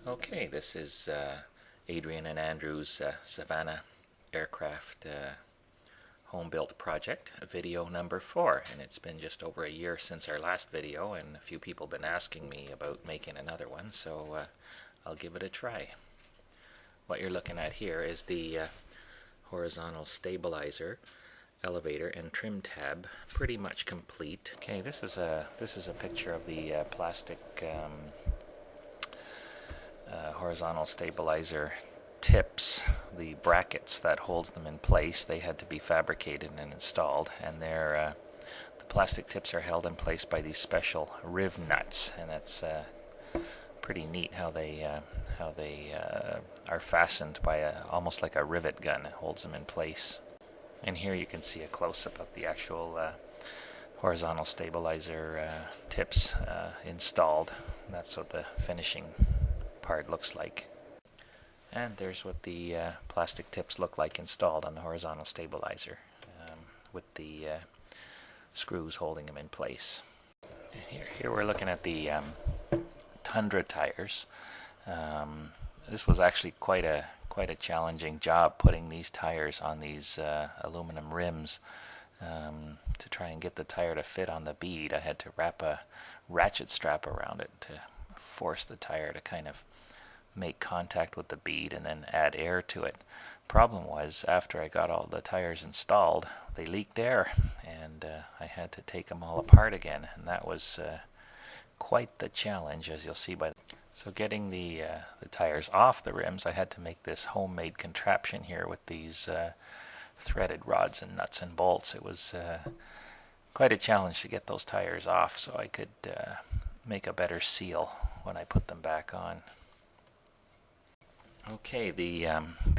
Okay, this is Adrian and Andrew's Savannah aircraft home-built project, video number 4, and it's been just over a year since our last video, and a few people have been asking me about making another one, so I'll give it a try. What you're looking at here is the horizontal stabilizer, elevator, and trim tab, pretty much complete. Okay, this is a picture of the plastic horizontal stabilizer tips, the brackets that holds them in place. They had to be fabricated and installed, and the plastic tips are held in place by these special riv nuts, and it's pretty neat how they are fastened by almost like a rivet gun. It holds them in place. And here you can see a close-up of the actual horizontal stabilizer tips installed. That's what the finishing part looks like. And there's what the plastic tips look like installed on the horizontal stabilizer, with the screws holding them in place. And here we're looking at the Tundra tires. This was actually quite a challenging job, putting these tires on these aluminum rims to try and get the tire to fit on the bead. I had to wrap a ratchet strap around it to force the tire to kind of make contact with the bead and then add air to it. Problem was, after I got all the tires installed, they leaked air, and I had to take them all apart again, and that was quite the challenge, as you'll see by so getting the tires off the rims. I had to make this homemade contraption here with these threaded rods and nuts and bolts. It was quite a challenge to get those tires off so I could make a better seal when I put them back on. Okay, the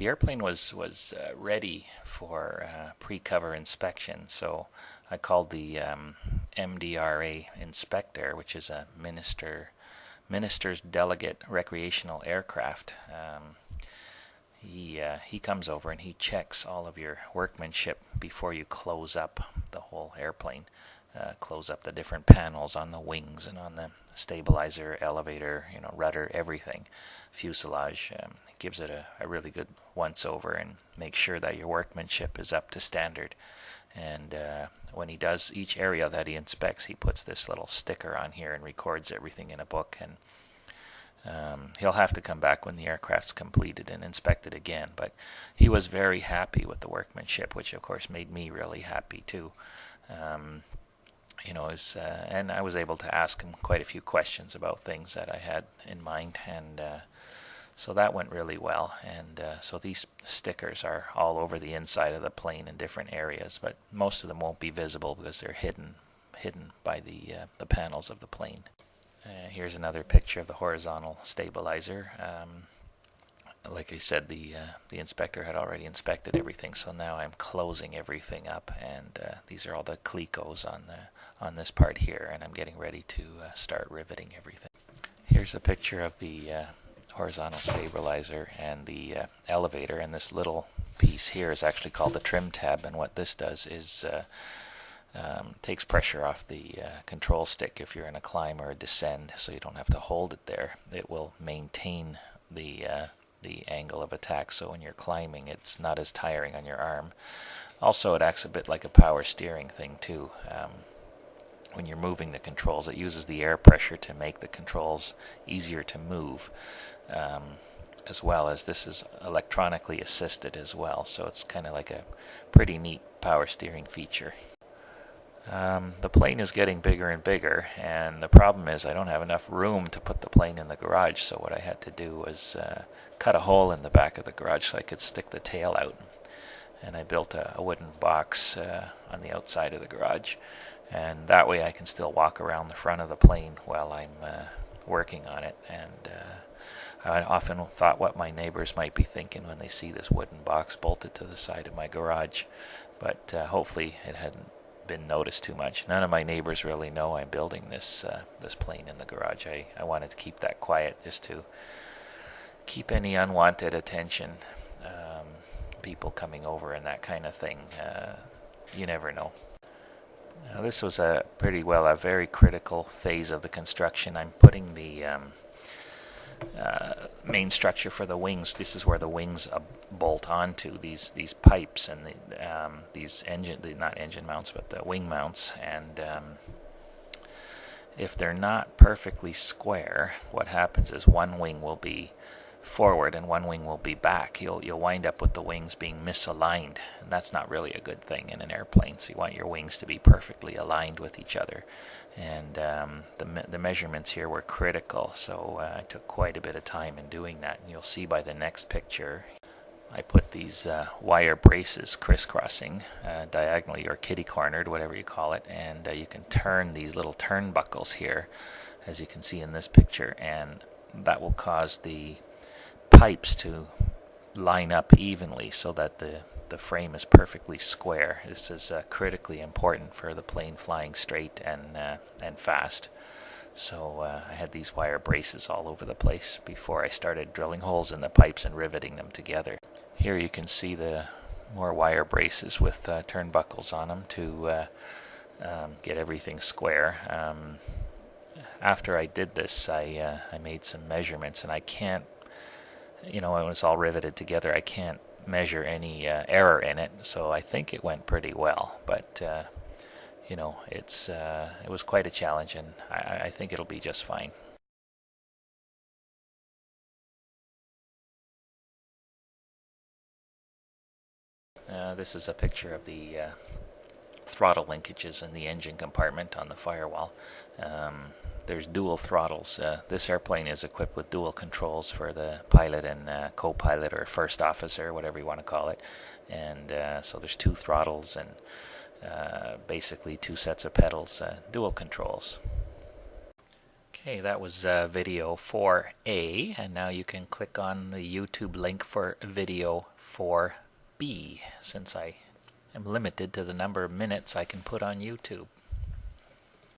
airplane was ready for pre-cover inspection, so I called the MDRA inspector, which is a minister's delegate recreational aircraft. He comes over and he checks all of your workmanship before you close up the whole airplane. Close up the different panels on the wings and on the stabilizer, elevator, rudder, everything, fuselage. Gives it a really good once over and makes sure that your workmanship is up to standard. And when he does each area that he inspects, he puts this little sticker on here and records everything in a book. And he'll have to come back when the aircraft's completed and inspect it again. But he was very happy with the workmanship, which of course made me really happy too. And I was able to ask him quite a few questions about things that I had in mind, and so that went really well. And so these stickers are all over the inside of the plane in different areas, but most of them won't be visible because they're hidden by the panels of the plane. Here's another picture of the horizontal stabilizer. Like I said, the inspector had already inspected everything, so now I'm closing everything up, and these are all the clecos on this part here, and I'm getting ready to start riveting everything. Here's a picture of the horizontal stabilizer and the elevator, and this little piece here is actually called the trim tab, and what this does is takes pressure off the control stick if you're in a climb or a descend, so you don't have to hold it there. It will maintain the angle of attack, so when you're climbing it's not as tiring on your arm. Also, it acts a bit like a power steering thing too. When you're moving the controls, it uses the air pressure to make the controls easier to move, as well as this is electronically assisted as well, so it's kind of like a pretty neat power steering feature. The plane is getting bigger and bigger, and the problem is I don't have enough room to put the plane in the garage, so what I had to do was cut a hole in the back of the garage so I could stick the tail out. And I built a wooden box on the outside of the garage, and that way I can still walk around the front of the plane while I'm working on it. And I often thought what my neighbors might be thinking when they see this wooden box bolted to the side of my garage, but hopefully it hadn't been noticed too much. None of my neighbors really know I'm building this plane in the garage. I wanted to keep that quiet just to keep any unwanted attention, people coming over and that kind of thing. You never know. Now, this was a very critical phase of the construction. I'm putting the main structure for the wings. This is where the wings bolt onto these pipes and these not engine mounts, but the wing mounts. And if they're not perfectly square, what happens is one wing will be forward and one wing will be back. You'll wind up with the wings being misaligned, and that's not really a good thing in an airplane. So you want your wings to be perfectly aligned with each other. And the measurements here were critical, so I took quite a bit of time in doing that. And you'll see by the next picture, I put these wire braces crisscrossing diagonally or kitty-cornered, whatever you call it, and you can turn these little turnbuckles here, as you can see in this picture, and that will cause the pipes to line up evenly so that the frame is perfectly square. This is critically important for the plane flying straight and fast. So I had these wire braces all over the place before I started drilling holes in the pipes and riveting them together. Here you can see the more wire braces with turnbuckles on them to get everything square. After I did this, I made some measurements, and I can't, when it's all riveted together, I can't measure any error in it, so I think it went pretty well. But it was quite a challenge, and I think it'll be just fine. This is a picture of the throttle linkages in the engine compartment on the firewall. There's dual throttles. This airplane is equipped with dual controls for the pilot and co-pilot or first officer, whatever you want to call it. And so there's two throttles and basically two sets of pedals, dual controls. Okay, that was video 4A, and now you can click on the YouTube link for video 4B, since I am limited to the number of minutes I can put on YouTube.